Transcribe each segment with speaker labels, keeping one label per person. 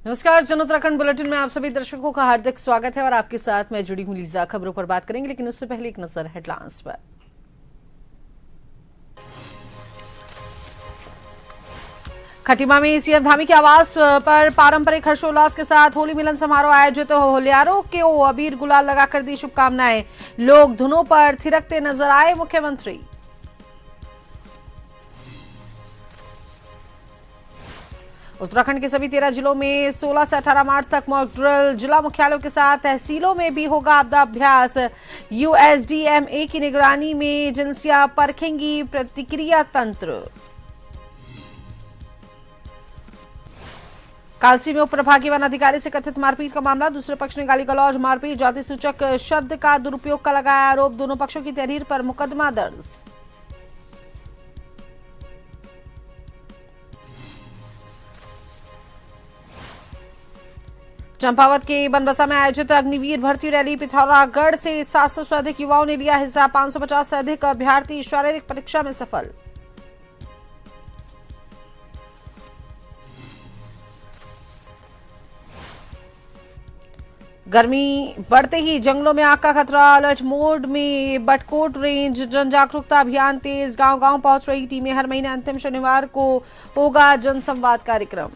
Speaker 1: नमस्कार, जन उत्तराखंड बुलेटिन में आप सभी दर्शकों का हार्दिक स्वागत है और आपके साथ मैं जुड़ी हूं लीजा। खबरों पर बात करेंगे, लेकिन उससे पहले एक नजर हेडलाइंस पर। खटीमा में सीएम धामी के आवास पर पारंपरिक हर्षोल्लास के साथ होली मिलन समारोह आयोजित। होलियारों को अबीर गुलाल लगाकर दी शुभकामनाएं। लोग धुनों पर थिरकते नजर आए मुख्यमंत्री। उत्तराखंड के सभी 13 जिलों में 16 से 18 मार्च तक मॉक ड्रिल। जिला मुख्यालयों के साथ तहसीलों में भी होगा आपदा अभ्यास। यूएसडीएमए की निगरानी में एजेंसियां परखेंगी प्रतिक्रिया तंत्र। कालसी में उप प्रभागीय वन अधिकारी से कथित मारपीट का मामला। दूसरे पक्ष ने गाली गलौज, मारपीट, जाति सूचक शब्द का दुरुपयोग का लगाया आरोप। दोनों पक्षों की तहरीर पर मुकदमा दर्ज। चंपावत के बनबसा में आयोजित अग्निवीर भर्ती रैली। पिथौरागढ़ से 700 से अधिक युवाओं ने लिया हिस्सा। 550 से अधिक अभ्यर्थी शारीरिक परीक्षा में सफल। गर्मी बढ़ते ही जंगलों में आग का खतरा। अलर्ट मोड में बटकोट रेंज। जन जागरूकता अभियान तेज। गांव-गांव पहुंच रही टीमें। हर महीने अंतिम शनिवार को होगा जनसंवाद कार्यक्रम।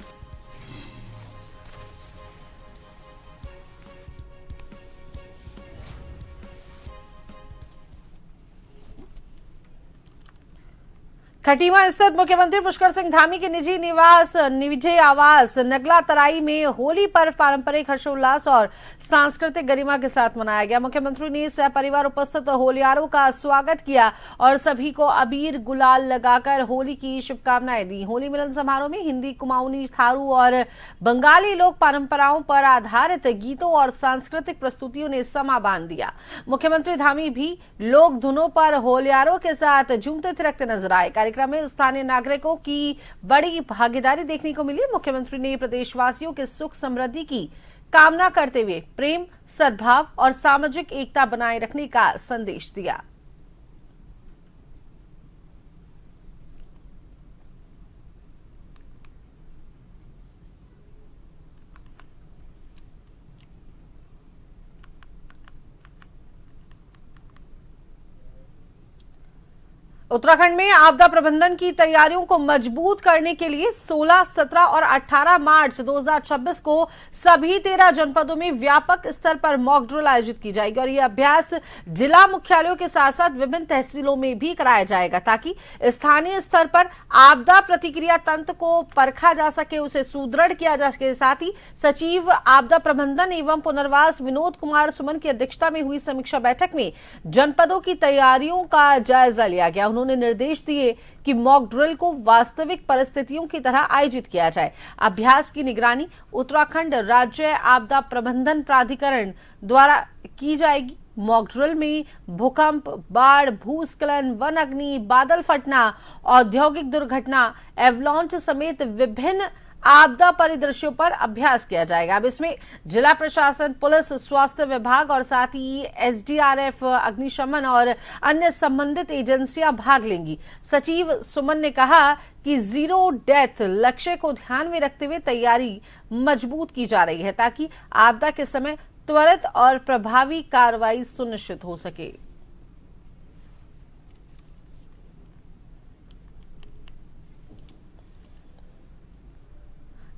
Speaker 1: खटीमा स्थित मुख्यमंत्री पुष्कर सिंह धामी के निजी आवास नगला तराई में होली पर्व पारंपरिक हर्षोल्लास और सांस्कृतिक गरिमा के साथ मनाया गया। मुख्यमंत्री ने सहपरिवार उपस्थित होलियारों का स्वागत किया और सभी को अबीर गुलाल लगाकर होली की शुभकामनाएं दी। होली मिलन समारोह में हिंदी, कुमाऊनी, थारू और बंगाली लोक परंपराओं पर आधारित गीतों और सांस्कृतिक प्रस्तुतियों ने समा बांध दिया। मुख्यमंत्री धामी भी लोक धुनों पर होलियारों के साथ झूमते थिरकते नजर आए। कार्यक्रम में स्थानीय नागरिकों की बड़ी भागीदारी देखने को मिली। मुख्यमंत्री ने प्रदेशवासियों के सुख समृद्धि की कामना करते हुए प्रेम, सद्भाव और सामाजिक एकता बनाए रखने का संदेश दिया। उत्तराखंड में आपदा प्रबंधन की तैयारियों को मजबूत करने के लिए 16, 17 और 18 मार्च 2026 को सभी 13 जनपदों में व्यापक स्तर पर मॉक ड्रिल आयोजित की जाएगी और यह अभ्यास जिला मुख्यालयों के साथ साथ विभिन्न तहसीलों में भी कराया जाएगा, ताकि स्थानीय स्तर पर आपदा प्रतिक्रिया तंत्र को परखा जा सके, उसे सुदृढ़ किया जा सके। साथ ही सचिव आपदा प्रबंधन एवं पुनर्वास विनोद कुमार सुमन की अध्यक्षता में हुई समीक्षा बैठक में जनपदों की तैयारियों का जायजा लिया गया। उन्होंने निर्देश दिए कि मॉक ड्रिल को वास्तविक परिस्थितियों की तरह आयोजित किया जाए। अभ्यास की निगरानी उत्तराखंड राज्य आपदा प्रबंधन प्राधिकरण द्वारा की जाएगी। मॉक ड्रिल में भूकंप, बाढ़, भूस्खलन, वन अग्नि, बादल फटना, औद्योगिक दुर्घटना, एवलांच समेत विभिन्न आपदा परिदृश्यों पर अभ्यास किया जाएगा। अब इसमें जिला प्रशासन, पुलिस, स्वास्थ्य विभाग और साथ ही एसडीआरएफ, अग्निशमन और अन्य संबंधित एजेंसियां भाग लेंगी। सचिव सुमन ने कहा कि जीरो डेथ लक्ष्य को ध्यान में रखते हुए तैयारी मजबूत की जा रही है, ताकि आपदा के समय त्वरित और प्रभावी कार्रवाई सुनिश्चित हो सके।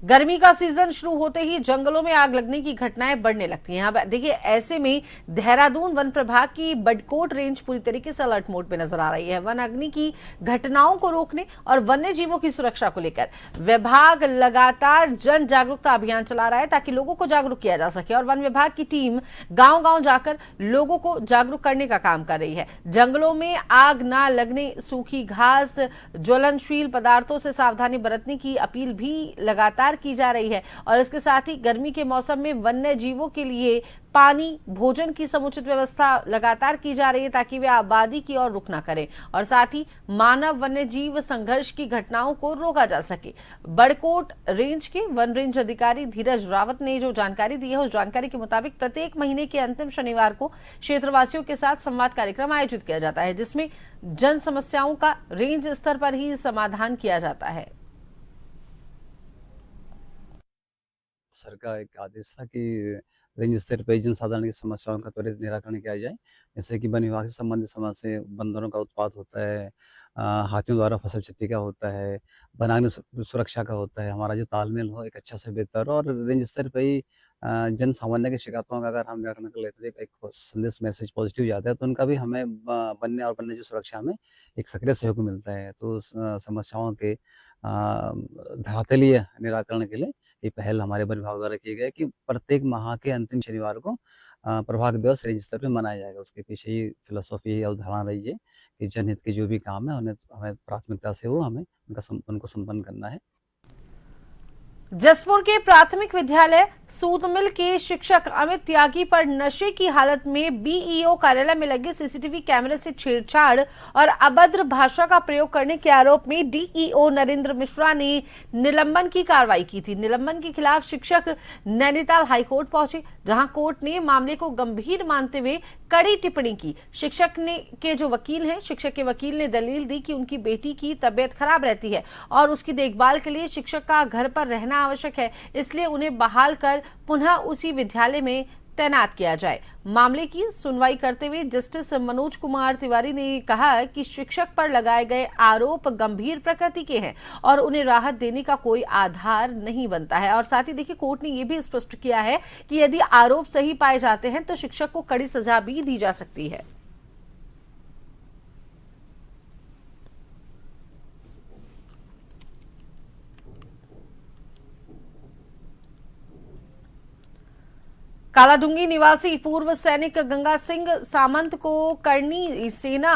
Speaker 1: गर्मी का सीजन शुरू होते ही जंगलों में आग लगने की घटनाएं बढ़ने लगती हैं। अब देखिए, ऐसे में देहरादून वन प्रभाग की बडकोट रेंज पूरी तरीके से अलर्ट मोड पे नजर आ रही है। वन अग्नि की घटनाओं को रोकने और वन्य जीवों की सुरक्षा को लेकर विभाग लगातार जन जागरूकता अभियान चला रहा है, ताकि लोगों को जागरूक किया जा सके और वन विभाग की टीम गांव-गांव जाकर लोगों को जागरूक करने का काम कर रही है। जंगलों में आग ना लगने, सूखी घास, ज्वलनशील पदार्थों से सावधानी बरतने की अपील भी लगातार की जा रही है और इसके साथ ही गर्मी के मौसम में वन्य जीवों के लिए पानी, भोजन की समुचित व्यवस्था लगातार की जा रही है, ताकि वे आबादी की ओर रुख ना करें और साथ ही मानव वन्य जीव संघर्ष की घटनाओं को रोका जा सके। बड़कोट रेंज के वन रेंज अधिकारी धीरज रावत ने जो जानकारी दी है, उस जानकारी के मुताबिक प्रत्येक महीने के अंतिम शनिवार को क्षेत्रवासियों के साथ संवाद कार्यक्रम आयोजित किया जाता है, जिसमें जन समस्याओं का रेंज स्तर पर ही समाधान किया जाता है।
Speaker 2: सर का एक आदेश था कि रेंज स्तर पे जनसाधारण की समस्याओं का त्वरित निराकरण किया जाए। जैसे कि वन विभाग से संबंधित समस्या, बंदरों का उत्पात होता है, हाथियों द्वारा फसल क्षति का होता है, वनाग्नि सुरक्षा का होता है। हमारा जो तालमेल हो एक अच्छा से बेहतर हो और रेंज स्तर पे ही जन सामान्य की शिकायतों का अगर हम निराकरण कर लेते हैं, एक संदेश मैसेज पॉजिटिव जाता है, तो उनका भी हमें वन्य और वन्यजीव सुरक्षा में एक सक्रिय सहयोग मिलता है। तो समस्याओं के धरातलीय निराकरण के लिए ये पहल हमारे वन विभाग द्वारा की गई कि प्रत्येक माह के अंतिम शनिवार को प्रभाग दिवस रेंज स्तर पे मनाया जाएगा। उसके पीछे ही फिलॉसफी, अवधारणा रही है कि जनहित के जो भी काम है उन्हें हमें प्राथमिकता से वो हमें उनको संपन्न करना है।
Speaker 1: जसपुर के प्राथमिक विद्यालय सूतमिल के शिक्षक अमित त्यागी पर नशे की हालत में बीईओ कार्यालय में लगे सीसीटीवी कैमरे से छेड़छाड़ और अभद्र भाषा का प्रयोग करने के आरोप में डीईओ नरेंद्र मिश्रा ने निलंबन की कार्रवाई की थी। निलंबन के खिलाफ शिक्षक नैनीताल हाईकोर्ट पहुंचे, जहां कोर्ट ने मामले को गंभीर मानते हुए कड़ी टिप्पणी की। शिक्षक के वकील ने दलील दी कि उनकी बेटी की तबीयत खराब रहती है और उसकी देखभाल के लिए शिक्षक का घर पर रहना आवश्यक है, इसलिए उन्हें बहाल कर पुनः उसी विद्यालय में तैनात किया जाए। मामले की सुनवाई करते हुए जस्टिस मनोज कुमार तिवारी ने कहा कि शिक्षक पर लगाए गए आरोप गंभीर प्रकृति के हैं और उन्हें राहत देने का कोई आधार नहीं बनता है। और साथ ही देखिए, कोर्ट ने यह भी स्पष्ट किया है कि यदि आरोप सही पाए जाते हैं तो शिक्षक को कड़ी सजा भी दी जा सकती है। कालाडूंगी निवासी पूर्व सैनिक गंगा सिंह सामंत को करनी सेना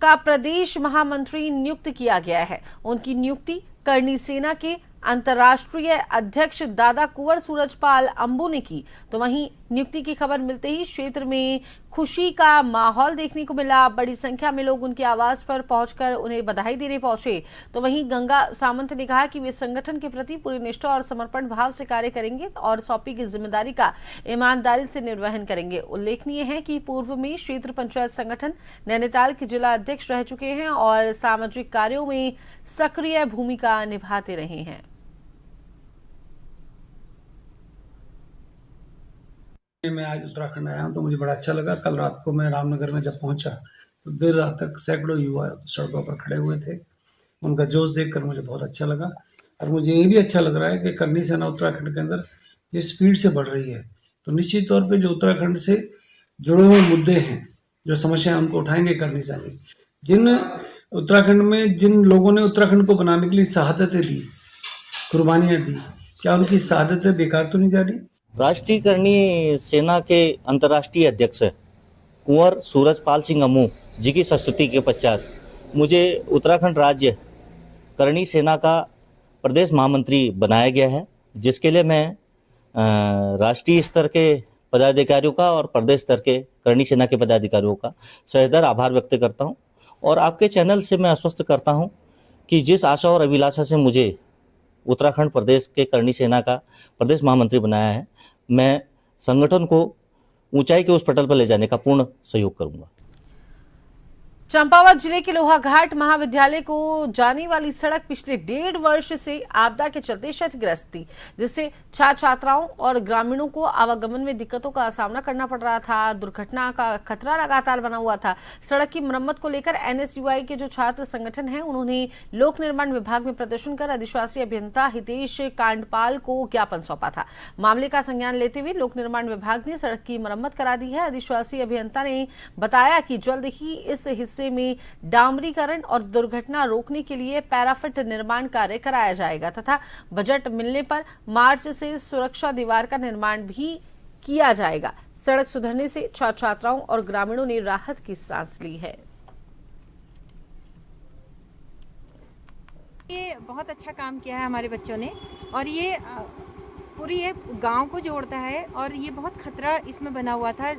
Speaker 1: का प्रदेश महामंत्री नियुक्त किया गया है। उनकी नियुक्ति करनी सेना के अंतर्राष्ट्रीय अध्यक्ष दादा कुंवर सूरजपाल अंबू ने की। तो वहीं नियुक्ति की खबर मिलते ही क्षेत्र में खुशी का माहौल देखने को मिला। बड़ी संख्या में लोग उनके आवास पर पहुंचकर उन्हें बधाई देने पहुंचे। तो वहीं गंगा सामंत ने कहा कि वे संगठन के प्रति पूरी निष्ठा और समर्पण भाव से कार्य करेंगे और सौंपी की जिम्मेदारी का ईमानदारी से निर्वहन करेंगे। उल्लेखनीय है कि पूर्व में क्षेत्र पंचायत संगठन नैनीताल के जिला अध्यक्ष रह चुके हैं और सामाजिक कार्यों में सक्रिय भूमिका निभाते रहे हैं।
Speaker 3: मैं आज उत्तराखंड आया हूं तो मुझे बड़ा अच्छा लगा। कल रात को मैं रामनगर में जब पहुंचा तो देर रात तक सैकड़ों युवा सड़कों पर खड़े हुए थे। उनका जोश देखकर मुझे बहुत अच्छा लगा और मुझे ये भी अच्छा लग रहा है कि करनी सेना उत्तराखंड के अंदर ये स्पीड से बढ़ रही है। तो निश्चित तौर पे जो उत्तराखंड से जुड़े हुए मुद्दे हैं, जो समस्याएं, उनको उठाएंगे करनी सैनिक। जिन उत्तराखंड में जिन लोगों ने उत्तराखंड को बनाने के लिए शहादतें दी, कुर्बानियां दी, क्या उनकी शहादतें बेकार तो नहीं जा रही?
Speaker 4: राष्ट्रीय करनी सेना के अंतर्राष्ट्रीय अध्यक्ष कुंवर सूरजपाल सिंह अमू जी की संस्तुति के पश्चात मुझे उत्तराखंड राज्य करनी सेना का प्रदेश महामंत्री बनाया गया है, जिसके लिए मैं राष्ट्रीय स्तर के पदाधिकारियों का और प्रदेश स्तर के करनी सेना के पदाधिकारियों का सहृदय आभार व्यक्त करता हूं। और आपके चैनल से मैं आश्वस्त करता हूं कि जिस आशा और अभिलाषा से मुझे उत्तराखंड प्रदेश के करनी सेना का प्रदेश महामंत्री बनाया है, मैं संगठन को ऊंचाई के उस पटल पर ले जाने का पूर्ण सहयोग करूंगा।
Speaker 1: चंपावत जिले के लोहाघाट महाविद्यालय को जाने वाली सड़क पिछले 1.5 वर्ष से आपदा के चलते क्षतिग्रस्त थी, जिससे छात्र छात्राओं और ग्रामीणों को आवागमन में दिक्कतों का सामना करना पड़ रहा था। दुर्घटना का खतरा लगातार बना हुआ था। सड़क की मरम्मत को लेकर एनएसयूआई के जो छात्र संगठन है, उन्होंने लोक निर्माण विभाग में प्रदर्शन कर अधिशासी अभियंता हितेश कांडपाल को ज्ञापन सौंपा था। मामले का संज्ञान लेते हुए लोक निर्माण विभाग ने सड़क की मरम्मत करा दी है। अधिशासी अभियंता ने बताया कि जल्द ही इस हिस्से में डामरीकरण और दुर्घटना रोकने के लिए पैराफिट निर्माण कार्य कराया जाएगा तथा बजट मिलने पर मार्च से सुरक्षा दीवार का निर्माण भी किया जाएगा। सड़क सुधरने से छात्र छात्राओं और ग्रामीणों ने राहत की सांस ली है।
Speaker 5: ये बहुत अच्छा काम किया है हमारे बच्चों ने और ये पूरी ये गांव को जोड़ता है और ये बहुत खतरा इसमें बना हुआ था,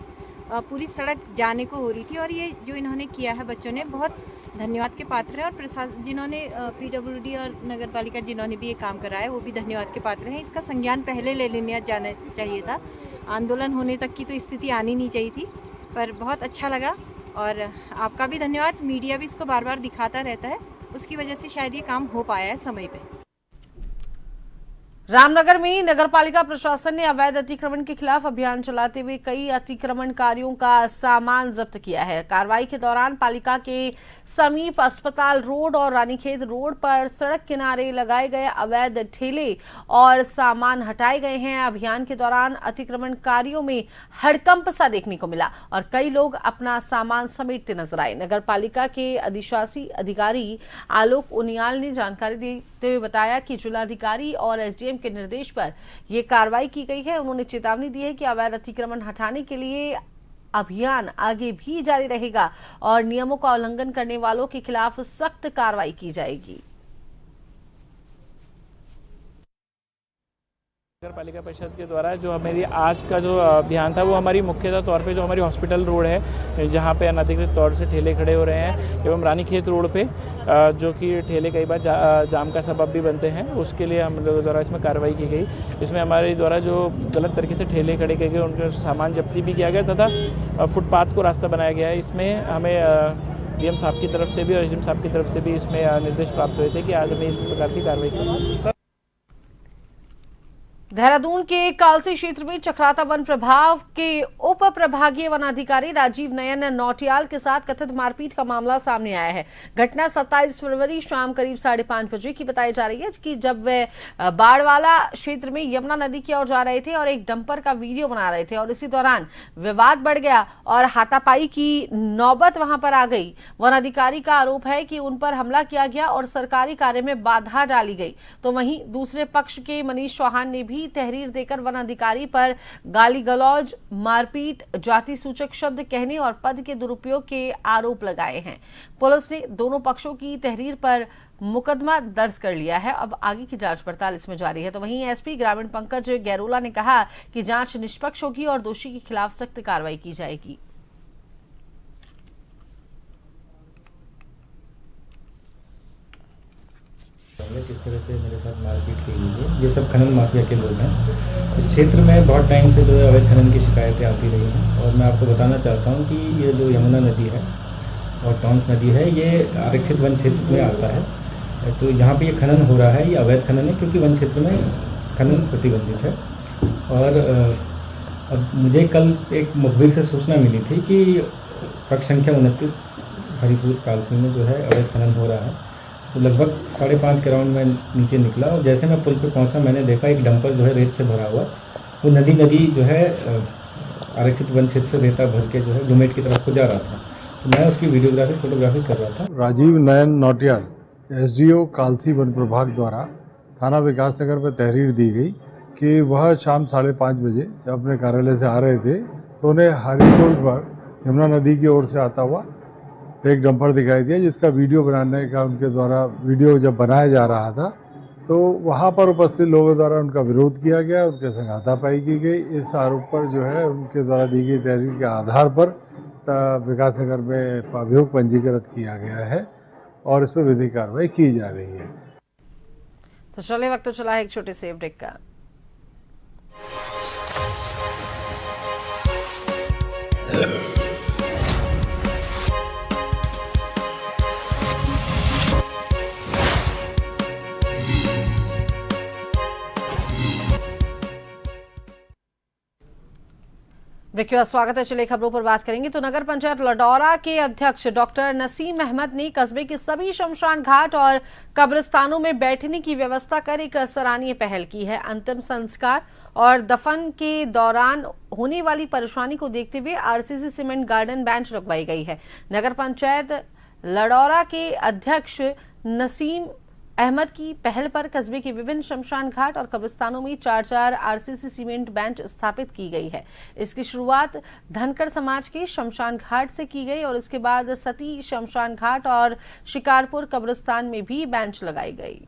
Speaker 5: पूरी सड़क जाने को हो रही थी और ये जो इन्होंने किया है बच्चों ने, बहुत धन्यवाद के पात्र है। और प्रशासन जिन्होंने पीडब्ल्यूडी और नगर पालिका जिन्होंने भी ये काम कराया है, वो भी धन्यवाद के पात्र हैं। इसका संज्ञान पहले ले लेना जाना चाहिए था, आंदोलन होने तक की तो स्थिति आनी नहीं चाहिए थी, पर बहुत अच्छा लगा। और आपका भी धन्यवाद, मीडिया भी इसको बार बार दिखाता रहता है, उसकी वजह से शायद ये काम हो पाया है समय पे।
Speaker 1: रामनगर में नगरपालिका प्रशासन ने अवैध अतिक्रमण के खिलाफ अभियान चलाते हुए कई अतिक्रमणकारियों का सामान जब्त किया है। कार्रवाई के दौरान पालिका के समीप अस्पताल रोड और रानीखेत रोड पर सड़क किनारे लगाए गए अवैध ठेले और सामान हटाए गए हैं। अभियान के दौरान अतिक्रमणकारियों में हड़कंप सा देखने को मिला और कई लोग अपना सामान समेटते नजर आए। नगरपालिका के अधिशासी अधिकारी आलोक उनियाल ने जानकारी देते हुए बताया कि जिलाधिकारी और एसडीएम के निर्देश पर यह कार्रवाई की गई है। उन्होंने चेतावनी दी है कि अवैध अतिक्रमण हटाने के लिए अभियान आगे भी जारी रहेगा और नियमों का उल्लंघन करने वालों के खिलाफ सख्त कार्रवाई की जाएगी।
Speaker 6: नगर पालिका परिषद के द्वारा जो मेरी आज का जो अभियान था वो हमारी मुख्यतः तौर पे जो हमारी हॉस्पिटल रोड है जहाँ पे अनधिकृत तौर से ठेले खड़े हो रहे हैं एवं रानीखेत रोड पे जो कि ठेले कई बार जाम का सबब भी बनते हैं, उसके लिए हम लोगों द्वारा इसमें कार्रवाई की गई। इसमें हमारे द्वारा जो गलत तरीके से ठेले खड़े किए गए उनके सामान जब्ती भी किया गया तथा फुटपाथ को रास्ता बनाया गया है। इसमें हमें डीएम साहब की तरफ से भी और एसडीएम साहब की तरफ से भी इसमें निर्देश प्राप्त हुए थे कि आज हमें इस प्रकार की कार्रवाई करनी।
Speaker 1: देहरादून के कालसी क्षेत्र में चक्राता वन प्रभाग के उप प्रभागीय वनाधिकारी राजीव नयन नौटियाल के साथ कथित मारपीट का मामला सामने आया है। घटना 27 फरवरी शाम करीब 5:30 बजे की बताई जा रही है कि जब वे बाड़वाला क्षेत्र में यमुना नदी की ओर जा रहे थे और एक डंपर का वीडियो बना रहे थे और इसी दौरान विवाद बढ़ गया और हाथापाई की नौबत वहां पर आ गई। वनाधिकारी का आरोप है कि उन पर हमला किया गया और सरकारी कार्य में बाधा डाली गई। तो वहीं दूसरे पक्ष के मनीष चौहान ने भी तहरीर देकर वन अधिकारी पर गाली गलौज, मारपीट, जाति सूचक शब्द कहने और पद के दुरुपयोग के आरोप लगाए हैं। पुलिस ने दोनों पक्षों की तहरीर पर मुकदमा दर्ज कर लिया है। अब आगे की जांच पड़ताल इसमें जारी है। तो वहीं एसपी ग्रामीण पंकज गैरोला ने कहा कि जांच निष्पक्ष होगी और दोषी के खिलाफ सख्त कार्रवाई की जाएगी।
Speaker 7: किस तरह से मेरे साथ मारपीट की गई है। ये सब खनन माफिया के लोग हैं। इस क्षेत्र में बहुत टाइम से जो है अवैध खनन की शिकायतें आती रही हैं और मैं आपको बताना चाहता हूँ कि ये जो यमुना नदी है और टॉन्स नदी है ये आरक्षित वन क्षेत्र में आता है। तो यहाँ पे ये खनन हो रहा है, ये अवैध खनन है क्योंकि वन क्षेत्र में खनन प्रतिबंधित है। और अब मुझे कल एक मुखबिर से सूचना मिली थी कि ट्रक संख्या 29 हरिपुर कालसी में जो है अवैध खनन हो रहा है। तो लगभग 5:30 के राउंड में नीचे निकला और जैसे मैं पुल पे पहुंचा मैंने देखा एक डंपर जो है रेत से भरा हुआ, वो नदी जो है आरक्षित वन क्षेत्र से रेता भर के जो है डोमेट की तरफ को जा रहा था। तो मैं उसकी फोटोग्राफी कर रहा था।
Speaker 8: राजीव नयन नौटियाल एसडीओ कालसी वन प्रभाग द्वारा थाना विकास नगर में तहरीर दी गई कि वह शाम 5:30 बजे जब अपने कार्यालय से आ रहे थे तो उन्हें हरिपुर पर यमुना नदी की ओर से आता हुआ एक डंपर दिखाई दिया, जिसका वीडियो बनाने का उनके द्वारा वीडियो जब बनाया जा रहा था तो वहाँ पर उपस्थित लोगों द्वारा उनका विरोध किया गया, उनके संग हाथापाई की गई। इस आरोप पर जो है उनके द्वारा दी गई तहरीर के आधार पर विकास नगर में अभियोग पंजीकृत किया गया है और इस पर विधिक कार्रवाई की जा रही है।
Speaker 1: तो चले वक्त तो चला है एक छोटे से ब्रेक का। ब्रेक के बाद स्वागत है। चलिए खबरों पर बात करेंगे। तो नगर पंचायत लडौरा के अध्यक्ष डॉक्टर नसीम अहमद ने कस्बे के सभी शमशान घाट और कब्रिस्तानों में बैठने की व्यवस्था कर एक सराहनीय पहल की है। अंतिम संस्कार और दफन के दौरान होने वाली परेशानी को देखते हुए आरसीसी सीमेंट गार्डन बेंच लगवाई गई है। नगर पंचायत लडौरा के अध्यक्ष नसीम अहमद की पहल पर कस्बे के विभिन्न शमशान घाट और कब्रिस्तानों में 4-4 आरसीसी सीमेंट बेंच स्थापित की गई है। इसकी शुरुआत धनकर समाज के शमशान घाट से की गई और इसके बाद सती शमशान घाट और शिकारपुर कब्रिस्तान में भी बेंच लगाई गई।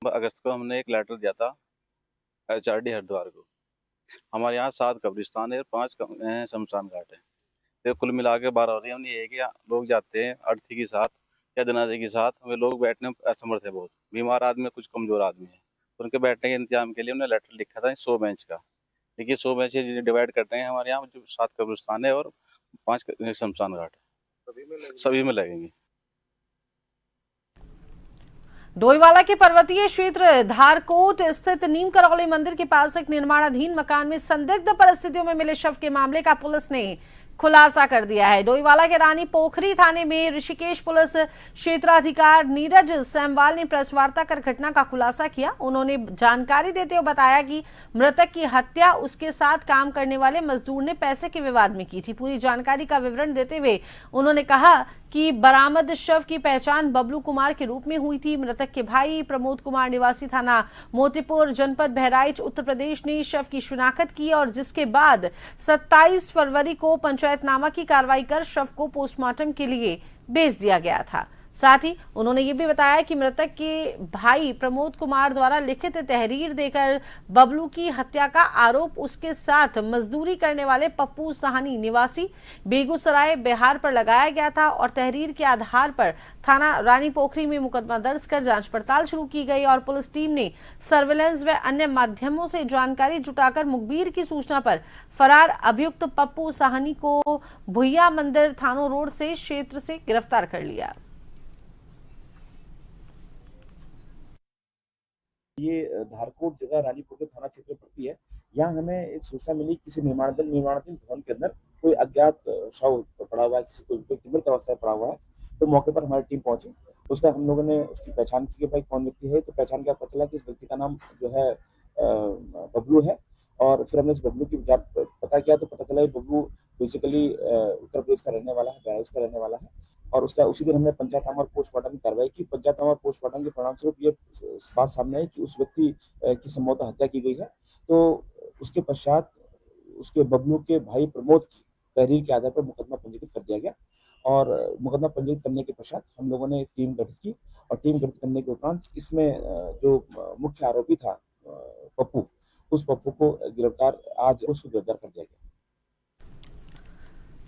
Speaker 9: अगस्त को हमने एक लेटर दिया था एचआरडी हरिद्वार को। हमारे यहाँ 7 कब्रिस्तान है और 5 शमशान घाट है। तो कुल मिला के 12 हो रही है। हमने ये किया, लोग जाते हैं अर्थी के साथ या जनाजे के साथ, वे लोग बैठने में असमर्थ है, बहुत बीमार आदमी, कुछ कमजोर आदमी है, तो उनके बैठने के इंतजाम के लिए हमने लेटर लिखा था 100 बेंच का। देखिए 100 बेंच डिवाइड करते हैं हमारे यहाँ, जो 7 कब्रिस्तान है और 5 शमशान घाट है, सभी में लगेंगे।
Speaker 1: डोईवाला के पर्वतीय क्षेत्र धारकोट स्थित नीम करौली मंदिर के पास एक निर्माणाधीन मकान में संदिग्ध परिस्थितियों में मिले शव के मामले का पुलिस ने खुलासा कर दिया है। डोईवाला के रानी पोखरी थाने में ऋषिकेश पुलिस क्षेत्राधिकार नीरज सैमवाल ने प्रेस वार्ता कर घटना का खुलासा किया। उन्होंने जानकारी देते हुए बताया कि मृतक की हत्या उसके साथ काम करने वाले मजदूर ने पैसे के विवाद में की थी। पूरी जानकारी का विवरण देते हुए उन्होंने कहा कि बरामद शव की पहचान बबलू कुमार के रूप में हुई थी। मृतक के भाई प्रमोद कुमार निवासी थाना मोतीपुर जनपद बहराइच उत्तर प्रदेश ने शव की शिनाख्त की और जिसके बाद 27 फरवरी को पंचायतनामा की कार्रवाई कर शव को पोस्टमार्टम के लिए भेज दिया गया था। साथ ही उन्होंने ये भी बताया कि मृतक के भाई प्रमोद कुमार द्वारा लिखित तहरीर देकर बबलू की हत्या का आरोप उसके साथ मजदूरी करने वाले पप्पू साहनी निवासी बेगूसराय बिहार पर लगाया गया था और तहरीर के आधार पर थाना रानी पोखरी में मुकदमा दर्ज कर जांच पड़ताल शुरू की गई और पुलिस टीम ने सर्विलांस व अन्य माध्यमों से जानकारी जुटाकर मुखबिर की सूचना पर फरार अभियुक्त पप्पू साहनी को भुइया मंदिर थानो रोड से क्षेत्र से गिरफ्तार कर लिया।
Speaker 10: ये धारकोट जगह रानीपुर के थाना क्षेत्र में पड़ती है। यहाँ हमें एक सूचना मिली किसी निर्माणाधीन भवन के अंदर कोई अज्ञात शव पड़ा हुआ है, किसी कोई व्यक्ति मृत अवस्था में पड़ा हुआ है। तो मौके पर हमारी टीम पहुंची, उसका हम लोगों ने उसकी पहचान की कि भाई कौन व्यक्ति है। तो पहचान क्या पता चला कि इस व्यक्ति का नाम जो है बबलू है और फिर हमने इस बबलू की जब पता किया तो पता चला बबलू बेसिकली उत्तर प्रदेश का रहने वाला है, बहराइच का रहने वाला है और उसका उसी दिन हमने पंचायतनामा और पोस्टमार्टम की कार्रवाई की। पंचायतनामा और पोस्टमार्टम के परिणाम स्वरूप ये बात सामने आई कि उस व्यक्ति की संभवतः हत्या की गई है। तो उसके पश्चात उसके बबलू के भाई प्रमोद की तहरीर के आधार पर मुकदमा पंजीकृत कर दिया गया और मुकदमा पंजीकृत करने के पश्चात हम लोगों ने टीम गठित की और टीम गठित करने के उपरांत इसमें जो मुख्य आरोपी था पप्पू, उस पप्पू को गिरफ्तार कर दिया गया।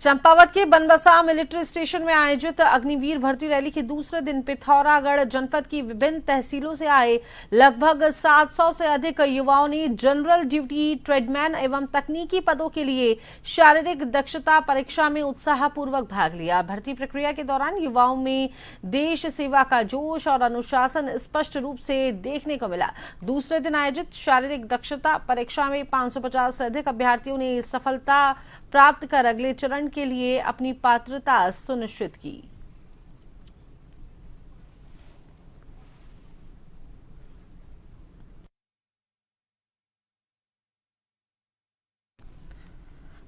Speaker 1: चंपावत के बनबसा मिलिट्री स्टेशन में आयोजित अग्निवीर भर्ती रैली के दूसरे दिन पिथौरागढ़ जनपद की विभिन्न तहसीलों से आए लगभग 700 से अधिक युवाओं ने जनरल ड्यूटी, ट्रेडमैन एवं तकनीकी पदों के लिए शारीरिक दक्षता परीक्षा में उत्साहपूर्वक भाग लिया। भर्ती प्रक्रिया के दौरान युवाओं में देश सेवा का जोश और अनुशासन स्पष्ट रूप से देखने को मिला। दूसरे दिन आयोजित शारीरिक दक्षता परीक्षा में 550 से अधिक अभ्यर्थियों ने सफलता प्राप्त कर अगले चरण के लिए अपनी पात्रता सुनिश्चित की।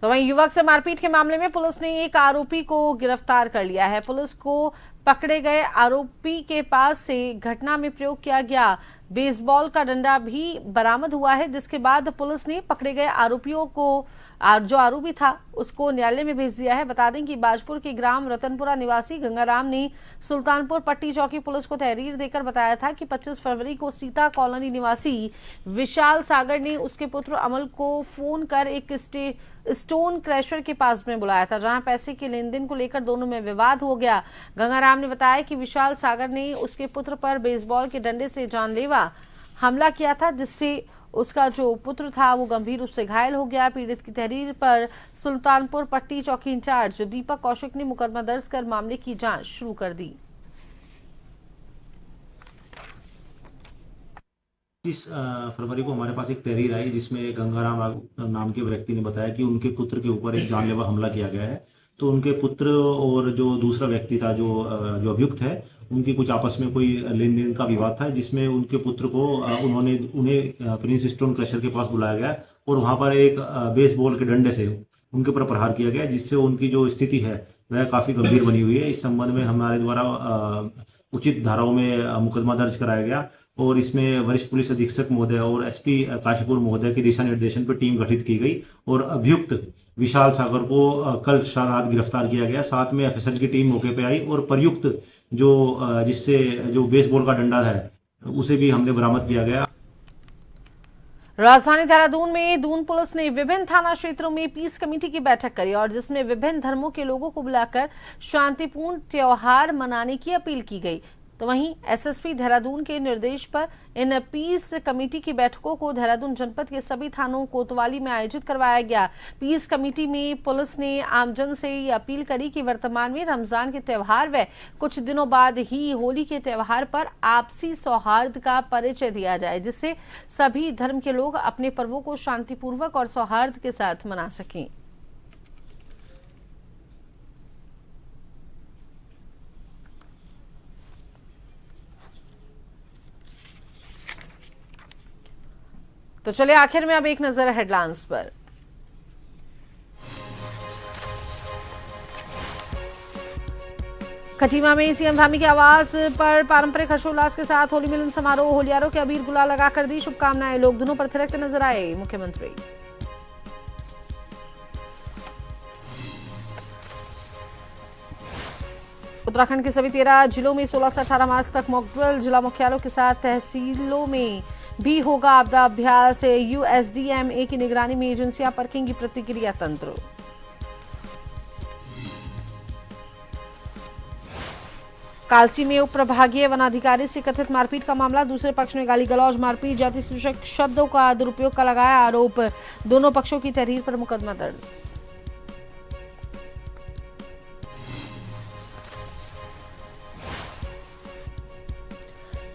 Speaker 1: तो वहीं युवक से मारपीट के मामले में पुलिस ने एक आरोपी को गिरफ्तार कर लिया है। पुलिस को पकड़े गए आरोपी के पास से घटना में प्रयोग किया गया बेसबॉल का डंडा भी बरामद हुआ है, जिसके बाद पुलिस ने पकड़े गए आरोपियों को जो आरोपी था उसको न्यायालय में भेज दिया है। बता दें कि बाजपुर के ग्राम रतनपुरा निवासी गंगाराम ने सुल्तानपुर पट्टी चौकी पुलिस को तहरीर देकर बताया था कि 25 फरवरी को सीता कॉलोनी निवासी विशाल सागर ने उसके पुत्र अमल को फोन कर एक स्टोन क्रैशर के पास में बुलाया था, जहां पैसे के लेन देन को लेकर दोनों में विवाद हो गया। गंगाराम ने बताया कि विशाल सागर ने उसके पुत्र पर बेसबॉल के डंडे से जानलेवा हमला किया था, जिससे उसका जो पुत्र था वो गंभीर रूप से घायल हो गया। पीड़ित की तहरीर पर सुल्तानपुर पट्टी चौकी इंचार्ज दीपक कौशिक ने मुकदमा दर्ज कर मामले की जांच शुरू कर दी।
Speaker 11: 30 फरवरी को हमारे पास एक तहरीर आई जिसमें गंगाराम नाम के व्यक्ति ने बताया कि उनके पुत्र के ऊपर एक जानलेवा हमला किया गया है। तो उनके पुत्र और जो दूसरा व्यक्ति था जो अभियुक्त है, उनकी कुछ आपस में कोई लेन देन का विवाद था, जिसमें उनके पुत्र को उन्हें प्रिंस स्टोन क्रशर के पास बुलाया गया और वहां पर एक बेसबॉल के डंडे से उनके ऊपर प्रहार किया गया, जिससे उनकी जो स्थिति है वह काफ़ी गंभीर बनी हुई है। इस संबंध में हमारे द्वारा उचित धाराओं में मुकदमा दर्ज कराया गया और इसमें वरिष्ठ पुलिस अधीक्षक महोदय और एसपी काशीपुर महोदय के दिशा निर्देशन पर टीम गठित की गई और अभियुक्त विशाल सागर को कल रात गिरफ्तार किया गया। साथ में एफएसएल की टीम मौके पर आई और प्रयुक्त जिससे जो बेसबॉल का डंडा है उसे भी हमने बरामद किया गया।
Speaker 1: राजधानी देहरादून में दून पुलिस ने विभिन्न थाना क्षेत्रों में पीस कमेटी की बैठक करी और जिसमें विभिन्न धर्मों के लोगों को बुलाकर शांतिपूर्ण त्योहार मनाने की अपील की गई। तो वहीं एसएसपी देहरादून के निर्देश पर इन पीस कमेटी की बैठकों को देहरादून जनपद के सभी थानों कोतवाली में आयोजित करवाया गया। पीस कमेटी में पुलिस ने आमजन से ये अपील करी कि वर्तमान में रमजान के त्योहार व कुछ दिनों बाद ही होली के त्योहार पर आपसी सौहार्द का परिचय दिया जाए, जिससे सभी धर्म के लोग अपने पर्वों को शांतिपूर्वक और सौहार्द के साथ मना सकें। तो चलिए आखिर में अब एक नजर हेडलाइंस पर। खटीमा में सीएम धामी के आवास पर पारंपरिक हर्षोल्लास के साथ होली मिलन समारोह। होलियारों के अबीर गुलाल लगाकर दी शुभकामनाएं। लोग धुनों पर थिरकते नजर आए मुख्यमंत्री। उत्तराखंड के सभी 13 जिलों में 16 से 18 मार्च तक मॉक ड्रिल। जिला मुख्यालयों के साथ तहसीलों में भी होगा आपदा अभ्यास। यूएसडीएमए की निगरानी में एजेंसियां परखेंगी प्रतिक्रिया तंत्र। कालसी में उप प्रभागीय वनाधिकारी से कथित मारपीट का मामला। दूसरे पक्ष ने गाली गलौज, मारपीट, जाति सूचक शब्दों का दुरुपयोग का लगाया आरोप। दोनों पक्षों की तहरीर पर मुकदमा दर्ज।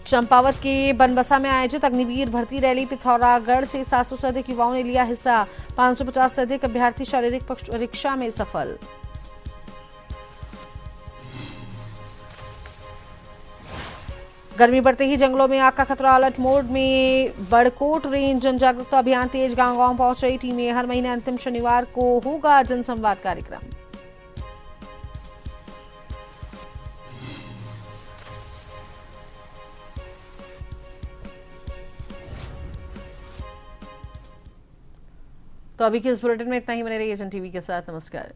Speaker 1: चंपावत के बनबसा में आयोजित अग्निवीर भर्ती रैली। पिथौरागढ़ से 700 से अधिक युवाओं ने लिया हिस्सा। 550 से अधिक अभ्यर्थी शारीरिक परीक्षा में सफल। गर्मी बढ़ते ही जंगलों में आग का खतरा। अलर्ट मोड में बड़कोट रेंज। जन जागरूकता अभियान तेज। गांव-गांव पहुंच रही टीमें। हर महीने अंतिम शनिवार को होगा जनसंवाद कार्यक्रम। तो अभी के इस बुलेटिन में इतना ही। बने रहिए एजन टीवी के साथ। नमस्कार।